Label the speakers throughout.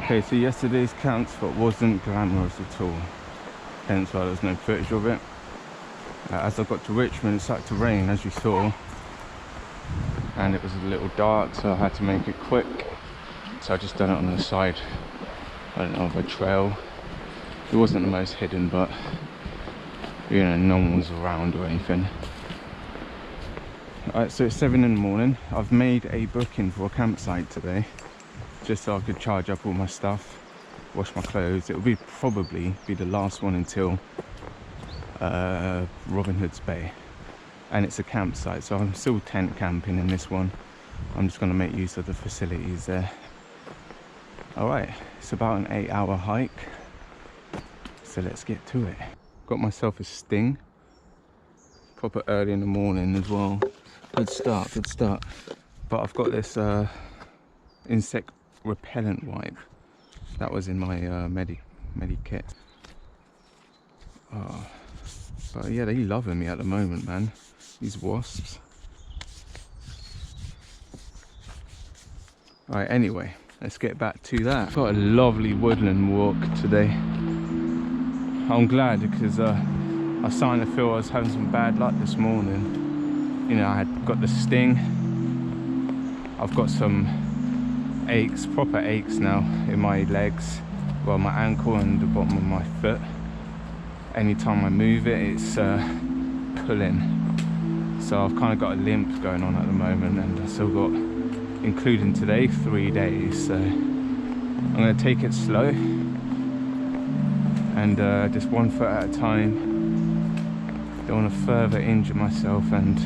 Speaker 1: Okay, so yesterday's camp spot wasn't glamorous at all, hence why there's no footage of it. As I got to Richmond, it started to rain, as you saw, and it was a little dark, so I had to make it quick. So I just done it on the side, I don't know, of a trail. It wasn't the most hidden, but you know, no one was around or anything. Alright, so it's 7 in the morning. I've made a booking for a campsite today, just so I could charge up all my stuff, wash my clothes. It will probably be the last one until Robin Hood's Bay, and it's a campsite, so I'm still tent camping in this one. I'm just going to make use of the facilities there. Alright, it's about an 8-hour hike, so let's get to it. Got myself a Sting, proper early in the morning as well. Good start, good start. But I've got this insect repellent wipe that was in my medi kit. Oh, but yeah, they're loving me at the moment, man, these wasps. Alright, anyway, let's get back to that. Got a lovely woodland walk today. I'm glad, because I was starting to feel I was having some bad luck this morning. You know, I had got the Sting. I've got some aches, proper aches now in my legs, well, my ankle and the bottom of my foot. Anytime I move it, it's pulling. So I've kind of got a limp going on at the moment, and I still got, including today, 3 days. So I'm going to take it slow and just 1 foot at a time. Don't want to further injure myself, and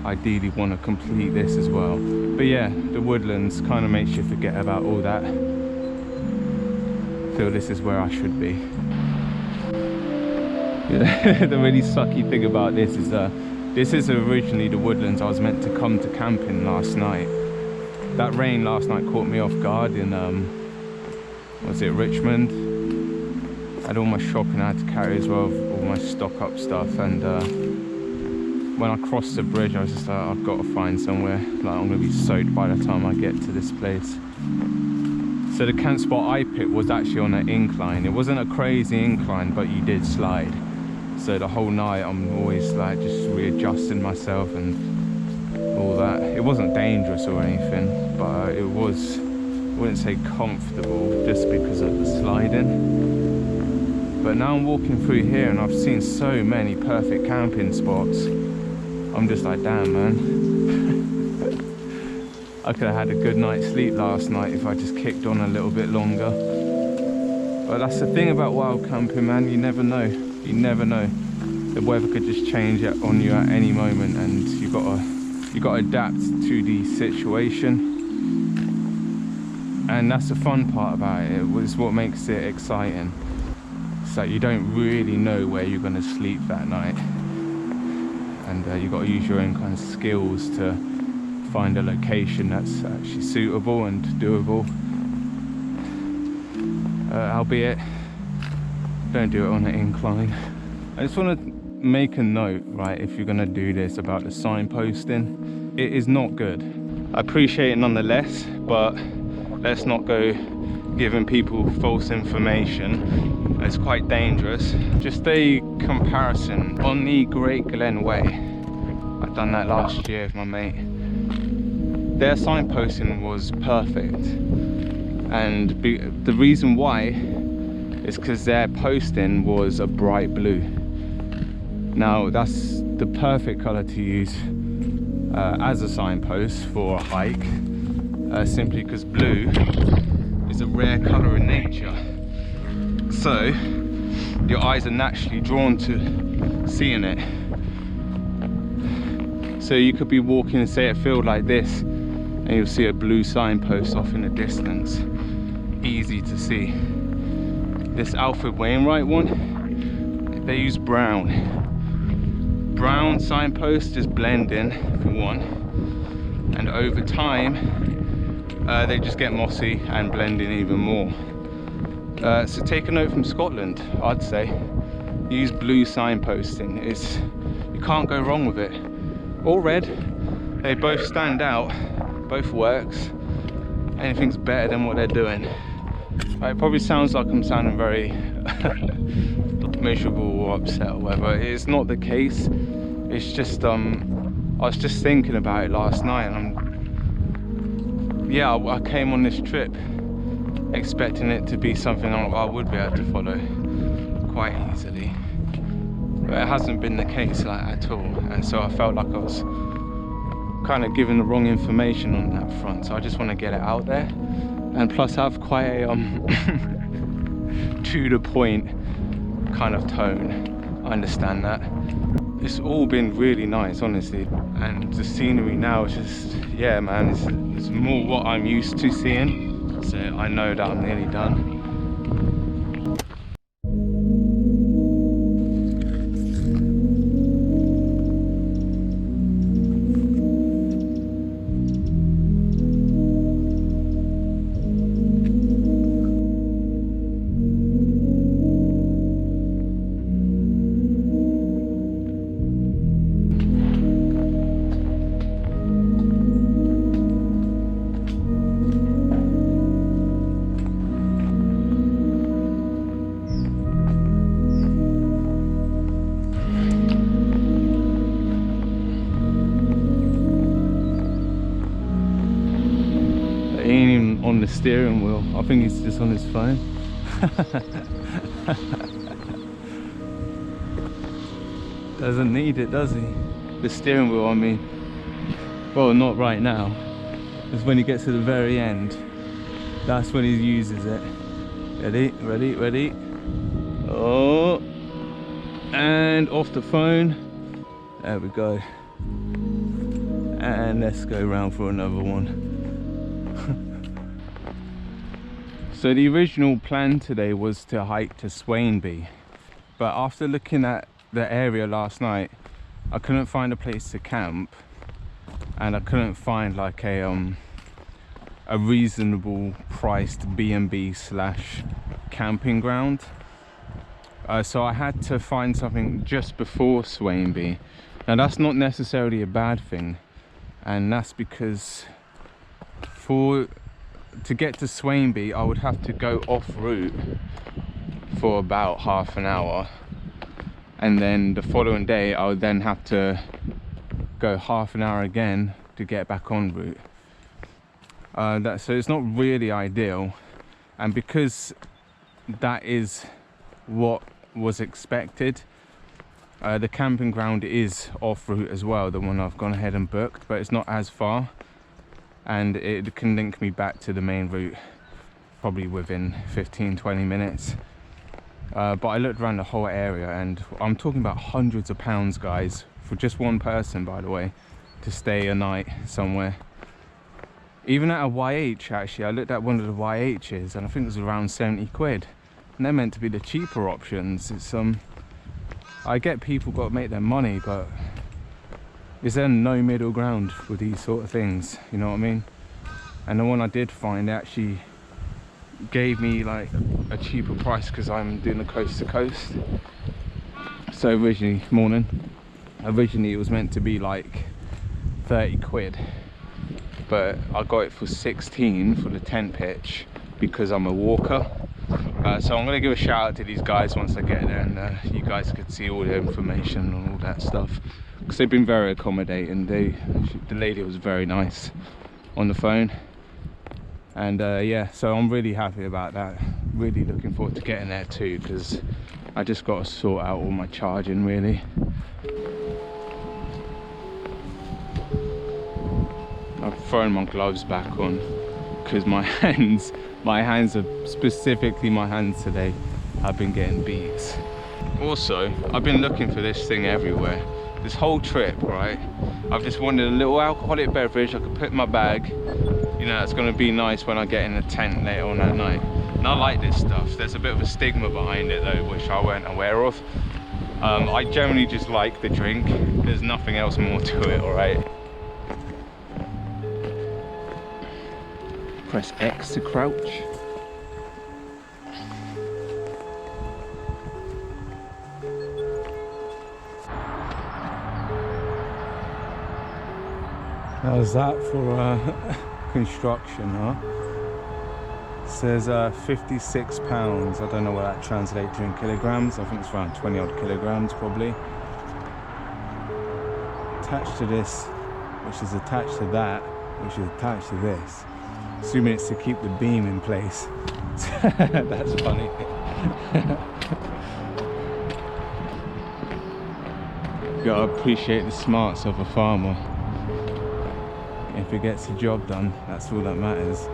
Speaker 1: ideally want to complete this as well. But yeah, the woodlands kind of makes you forget about all that. Feel this is where I should be. Yeah, the really sucky thing about this is originally the woodlands I was meant to come to camping last night. That rain last night caught me off guard in was it Richmond? I had all my shopping I had to carry as well, all my stock up stuff, and when I crossed the bridge, I was just like, I've got to find somewhere. Like, I'm going to be soaked by the time I get to this place. So the camp spot I picked was actually on an incline. It wasn't a crazy incline, but you did slide. So the whole night I'm always like just readjusting myself and all that. It wasn't dangerous or anything, but it was, I wouldn't say comfortable, just because of the sliding. But now I'm walking through here and I've seen so many perfect camping spots. I'm just like, damn, man. I could have had a good night's sleep last night if I just kicked on a little bit longer. But that's the thing about wild camping, man. You never know. You never know. The weather could just change on you at any moment, and you got to adapt to the situation. And that's the fun part about it. It was what makes it exciting. So you don't really know where you're going to sleep that night. And you've got to use your own kind of skills to find a location that's actually suitable and doable. Albeit, don't do it on an incline. I just want to make a note, right, if you're going to do this, about the signposting. It is not good. I appreciate it nonetheless, but let's not go giving people false information. It's quite dangerous. Just a comparison on the Great Glen Way. I've done that last year with my mate. Their signposting was perfect, and the reason why is because their posting was a bright blue. Now that's the perfect color to use as a signpost for a hike, simply because blue is a rare color in nature. So your eyes are naturally drawn to seeing it. So you could be walking, say, a field like this, and you'll see a blue signpost off in the distance. Easy to see. This Alfred Wainwright one, they use brown. Brown signposts just blend in, for one, and over time they just get mossy and blend in even more. So take a note from Scotland, I'd say. Use blue signposting. You can't go wrong with it. Or red, they both stand out, both works. Anything's better than what they're doing. It probably sounds like I'm sounding very miserable or upset or whatever. It's not the case. It's just I was just thinking about it last night, and I came on this trip expecting it to be something I would be able to follow quite easily, but it hasn't been the case like at all, and so I felt like I was kind of given the wrong information on that front. So I just want to get it out there, and plus I have quite a to the point kind of tone. I understand that. It's all been really nice, honestly, and the scenery now is just, yeah man, it's more what I'm used to seeing, so I know that I'm nearly done. On the steering wheel, I think he's just on his phone. Doesn't need it, does he? The steering wheel, I mean. Well, not right now. It's when he gets to the very end. That's when he uses it. Ready, ready, ready. Oh, and off the phone. There we go. And let's go round for another one. So the original plan today was to hike to Wainwright, but after looking at the area last night, I couldn't find a place to camp, and I couldn't find like a reasonable priced B&B slash camping ground. So I had to find something just before Wainwright. Now that's not necessarily a bad thing, and that's because to get to Wainwright, I would have to go off route for about half an hour, and then the following day I would then have to go half an hour again to get back on route. So it's not really ideal, and because that is what was expected, the camping ground is off route as well, the one I've gone ahead and booked, but it's not as far, and it can link me back to the main route probably within 15-20 minutes. But I looked around the whole area, and I'm talking about hundreds of pounds, guys, for just one person, by the way, to stay a night somewhere. Even at a YH, actually, I looked at one of the YHs and I think it was around 70 quid, and they're meant to be the cheaper options. It's I get people got to make their money, but is there no middle ground for these sort of things, you know what I mean? And the one I did find actually gave me like a cheaper price because I'm doing the coast to coast. So originally it was meant to be like 30 quid, but I got it for 16 for the tent pitch because I'm a walker. So I'm going to give a shout out to these guys once I get there, and you guys could see all the information and all that stuff, because they've been very accommodating. The lady was very nice on the phone, and yeah, so I'm really happy about that. Really looking forward to getting there too, because I just got to sort out all my charging really. I've thrown my gloves back on because my hands are specifically my hands today have been getting beats. Also, I've been looking for this thing everywhere this whole trip, right? I've just wanted a little alcoholic beverage I could put in my bag, you know, it's going to be nice when I get in the tent later on that night. And I like this stuff. There's a bit of a stigma behind it though, which I weren't aware of. I generally just like the drink, there's nothing else more to it, alright? Press X to crouch. How's that for construction, huh? Says 56 pounds. I don't know what that translates to in kilograms. I think it's around 20 odd kilograms probably. Attached to this, which is attached to that, which is attached to this. Assuming it's to keep the beam in place. That's funny. Gotta appreciate the smarts of a farmer. If it gets the job done, that's all that matters.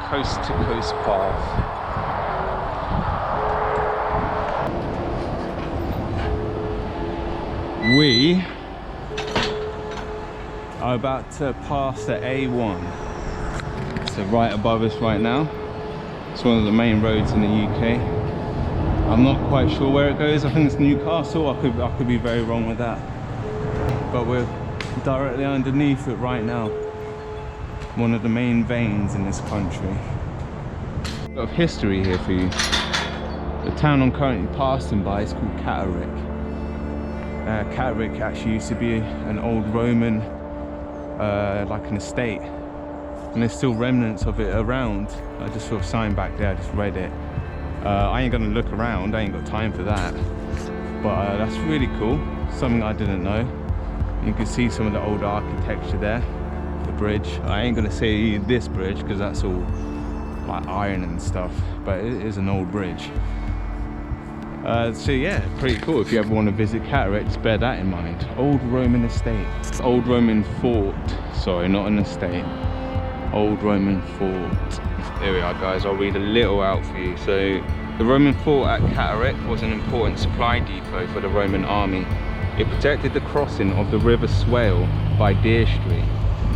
Speaker 1: Coast to coast path. We are about to pass the A1. So right above us right now. It's one of the main roads in the UK. I'm not quite sure where it goes. I think it's Newcastle. I could be very wrong with that. But we're directly underneath it right now. One of the main veins in this country. A lot of history here for you. The town I'm currently passing by is called Catterick. Catterick actually used to be an old Roman, like an estate. And there's still remnants of it around. I just saw a sign back there, I just read it. I ain't gonna look around, I ain't got time for that. But that's really cool, something I didn't know. You can see some of the old architecture there. The bridge, I ain't gonna say this bridge because that's all like iron and stuff, but it is an old bridge. So yeah, pretty cool. If you ever want to visit Catterick, just bear that in mind. Old Roman estate. Old Roman fort, sorry, not an estate. Old Roman fort. There we are guys, I'll read a little out for you. So the Roman fort at Catterick was an important supply depot for the Roman army. It protected the crossing of the River Swale by Deer Street.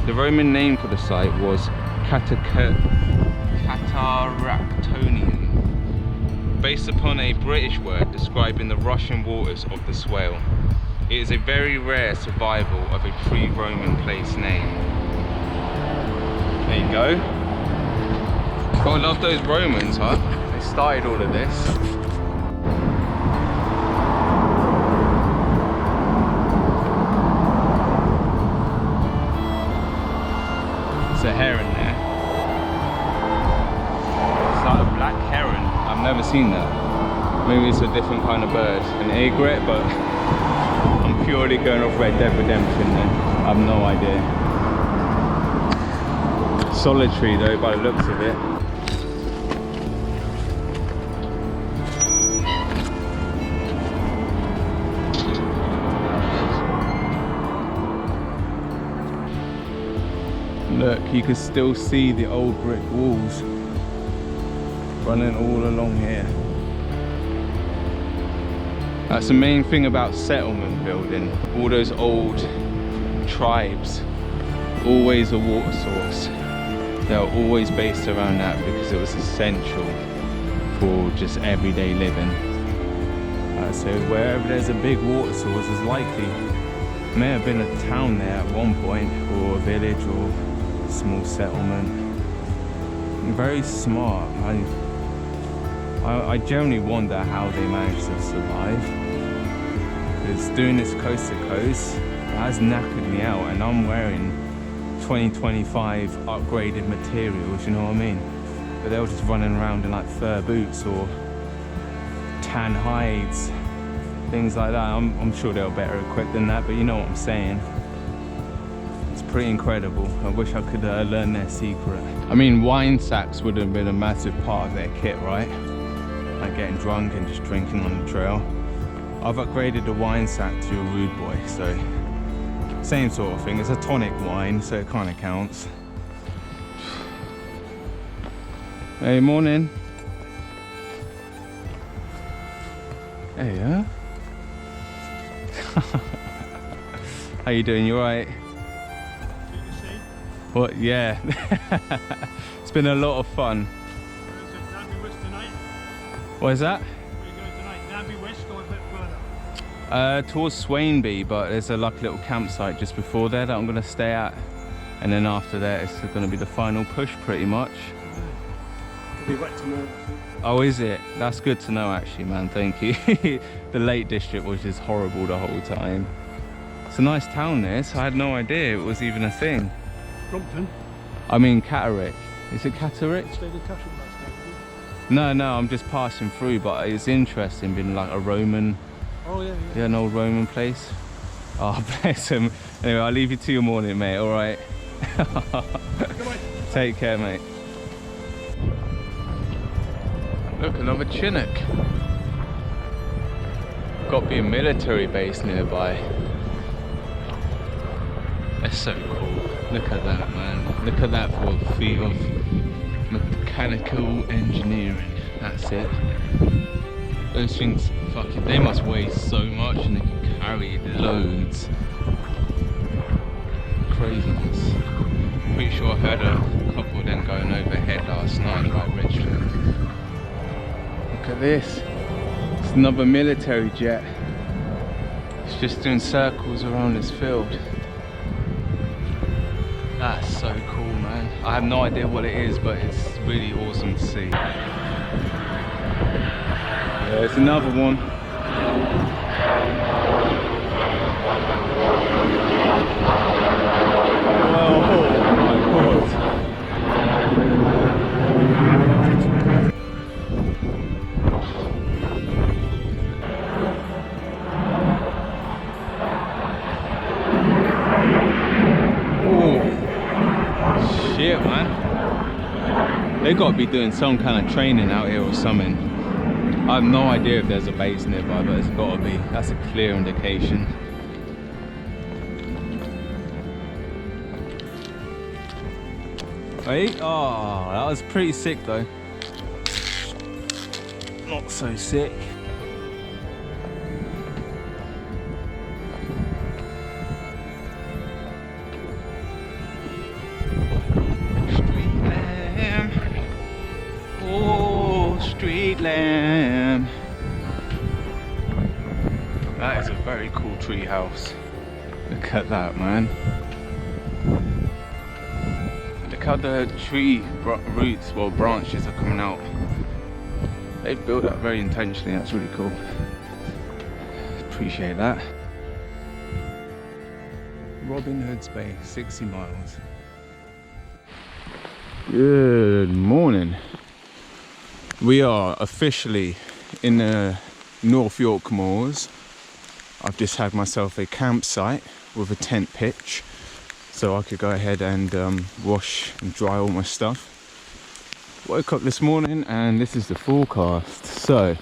Speaker 1: The Roman name for the site was Cataractonium, based upon a British word describing the rushing waters of the Swale. It is a very rare survival of a pre-Roman place name. There you go. Gotta love those Romans, huh? They started all of this. There's a heron there. It's like a black heron. I've never seen that. Maybe it's a different kind of bird. An egret, but I'm purely going off Red Dead Redemption then. I have no idea. Solitary though, by the looks of it. Look, you can still see the old brick walls running all along here. That's the main thing about settlement building. All those old tribes, always a water source. They were always based around that because it was essential for just everyday living. So wherever there's a big water source, there's likely may have been a town there at one point, or a village, or a small settlement. Very smart. I generally wonder how they managed to survive. Because doing this coast to coast, it has knackered me out, and I'm wearing 2025 upgraded materials, you know what I mean? But they were just running around in like fur boots or tan hides, things like that. I'm sure they were better equipped than that, but you know what I'm saying. It's pretty incredible. I wish I could learn their secret. I mean, wine sacks would have been a massive part of their kit, right? Like getting drunk and just drinking on the trail. I've upgraded the wine sack to a rude boy, so same sort of thing. It's a tonic wine, so it kind of counts. Hey, morning. Hey, yeah. How you doing? You alright? What? Yeah. It's been a lot of fun. What is that? Where are you going tonight? Danby West or a bit further? Towards Swainby, but there's a like little campsite just before there that I'm going to stay at, and then after that it's going to be the final push pretty much.
Speaker 2: Could be wet tomorrow.
Speaker 1: Oh, is it? That's good to know actually, man, thank you. The Lake District was just horrible the whole time. It's a nice town this, I had no idea it was even a thing.
Speaker 2: Brompton?
Speaker 1: I mean Catterick, Is it Catterick?
Speaker 2: Stay in Catterick.
Speaker 1: No, I'm just passing through, but it's interesting, being like a Roman.
Speaker 2: Oh yeah.
Speaker 1: Yeah, an old Roman place. Oh, bless him. Anyway, I'll leave you to your morning, mate, all right? Take care, mate. Look, another Chinook. Got to be a military base nearby. That's so cool. Look at that, man. Look at that for a feat of mechanical engineering. That's it. Those things, fucking, they must weigh so much and they can carry loads. Craziness. Pretty sure I heard a couple of them going overhead last night, like Richmond. Look at this. It's another military jet. It's just doing circles around this field. That's so cool, man. I have no idea what it is, but it's really awesome to see. There's another one. Oh my god. Oh shit, man. They gotta be doing some kind of training out here or something. I have no idea if there's a base nearby, but it's got to be. That's a clear indication. Hey, oh, that was pretty sick though. Not so sick. Street lamb. Oh, street lamb. That is a very cool tree house. Look at that, man. Look how the tree roots, well, branches are coming out. They've built that very intentionally. That's really cool. Appreciate that. Robin Hood's Bay, 60 miles. Good morning. We are officially in the North York Moors. I've just had myself a campsite with a tent pitch, so I could go ahead and wash and dry all my stuff. Woke up this morning and this is the forecast, so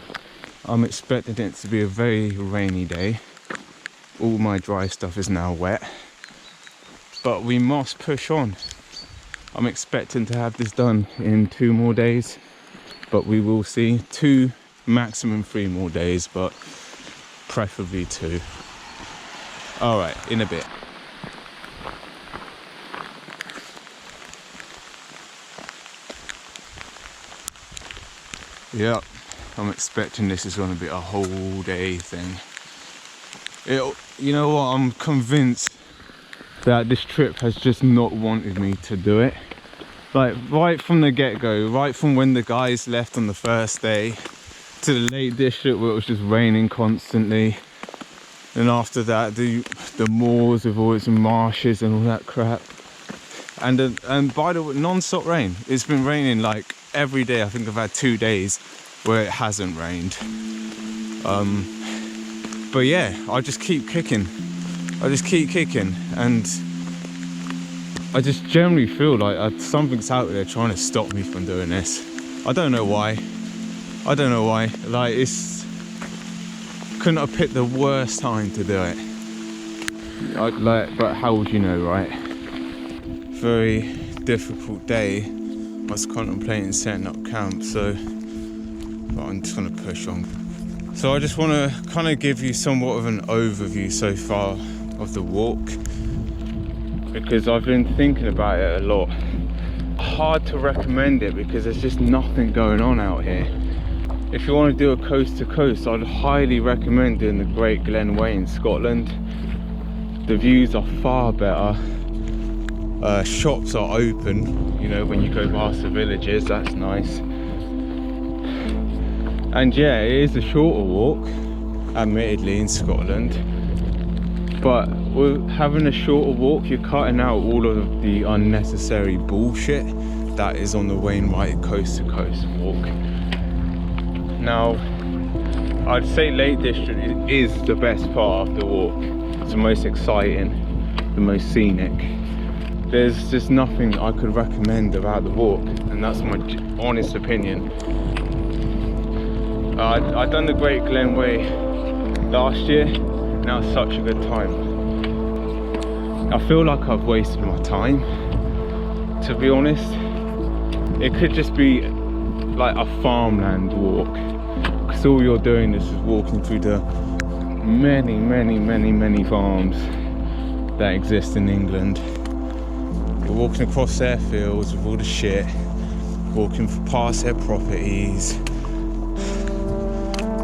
Speaker 1: I'm expecting it to be a very rainy day. All my dry stuff is now wet, but we must push on. I'm expecting to have this done in 2 more days, but we will see. 2, maximum 3 more days, but preferably 2. All right, in a bit. Yep, I'm expecting this is going to be a whole day thing. You know what, I'm convinced that this trip has just not wanted me to do it. Like right from the get-go, right from when the guys left on the first day to the Lake District where it was just raining constantly, and after that the moors with all its marshes and all that crap, and by the way, non-stop rain. It's been raining like every day. I think I've had 2 days where it hasn't rained. But yeah, I just keep kicking, and I just generally feel like something's out there trying to stop me from doing this. I don't know why. Like, it's, couldn't have picked the worst time to do it. But how would you know, right? Very difficult day. I was contemplating setting up camp, so but I'm just gonna push on. So I just want to kind of give you somewhat of an overview so far of the walk, because I've been thinking about it a lot. Hard to recommend it because there's just nothing going on out here. If you want to do a coast to coast, I'd highly recommend doing the Great Glen Way in Scotland. The views are far better. Shops are open, you know, when you go past the villages. That's nice. And yeah, it is a shorter walk, admittedly, in Scotland, but with having a shorter walk, you're cutting out all of the unnecessary bullshit that is on the Wainwright Coast to Coast walk. Now, I'd say Lake District is the best part of the walk. It's the most exciting, the most scenic. There's just nothing I could recommend about the walk, and that's my honest opinion. I done the Great Glen Way last year. Now it's such a good time. I feel like I've wasted my time, to be honest. It could just be like a farmland walk, because all you're doing is just walking through the many farms that exist in England. You're walking across their fields with all the shit, walking past their properties,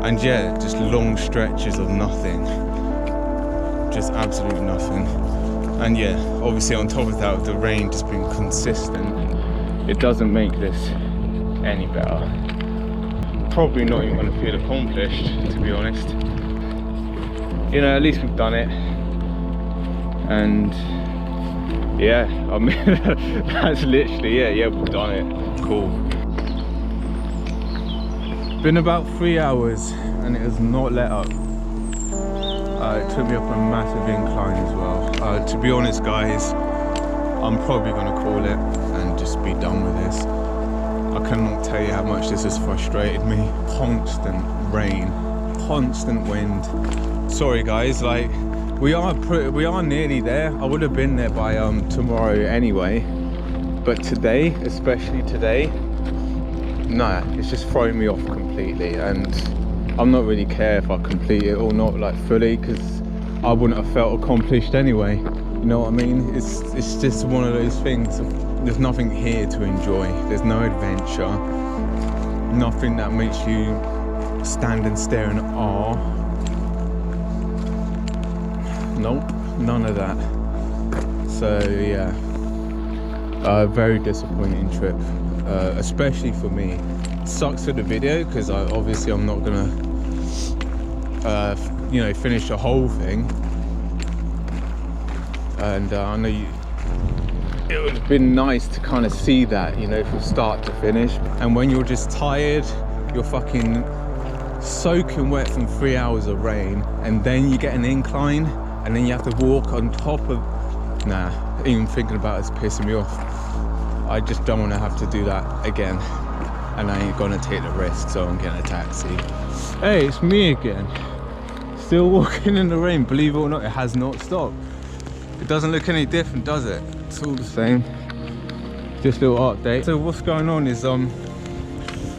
Speaker 1: and yeah, just long stretches of nothing, just absolute nothing. And yeah, obviously on top of that, with the rain just being consistent, it doesn't make this any better. Probably not even going to feel accomplished, to be honest. You know, at least we've done it. And yeah, I mean, that's literally it. Yeah, we've done it. Cool. Been about 3 hours and it has not let up. It took me up a massive incline as well. To be honest, guys, I'm probably going to call it and just be done with this. I cannot tell you how much this has frustrated me. Constant rain, constant wind. Sorry guys, like we are nearly there. I would have been there by tomorrow anyway, but today, especially today, nah, it's just thrown me off completely. And I'm not really care if I complete it or not, like fully, because I wouldn't have felt accomplished anyway. You know what I mean? It's just one of those things. There's nothing here to enjoy. There's no adventure. Nothing that makes you stand and stare in awe. Nope, none of that. So yeah, very disappointing trip, especially for me. Sucks for the video because obviously I'm not gonna you know, finish the whole thing. And I know it would have been nice to kind of see that, you know, from start to finish. And when you're just tired, you're fucking soaking wet from 3 hours of rain, and then you get an incline, and then you have to walk on top of, nah, even thinking about it's pissing me off. I just don't want to have to do that again, and I ain't gonna take the risk, so I'm getting a taxi. Hey, it's me again, still walking in the rain. Believe it or not, it has not stopped. It doesn't look any different, does it? It's all the same. Just a little update. So what's going on is I'm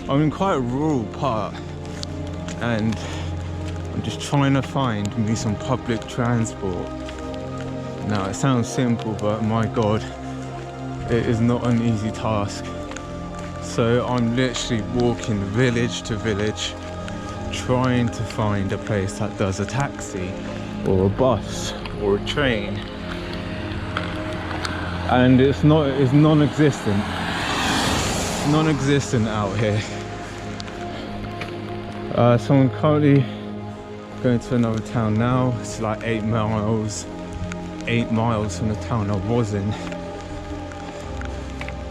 Speaker 1: in quite a rural part, and I'm just trying to find me some public transport. Now it sounds simple, but my god, it is not an easy task. So I'm literally walking village to village, trying to find a place that does a taxi or a bus or a train, and it's non-existent out here. So I'm currently going to another town now. It's like 8 miles from the town I was in.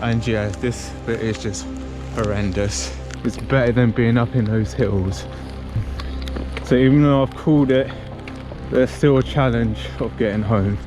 Speaker 1: And yeah, this bit is just horrendous. It's better than being up in those hills. So even though I've called it, there's still a challenge of getting home.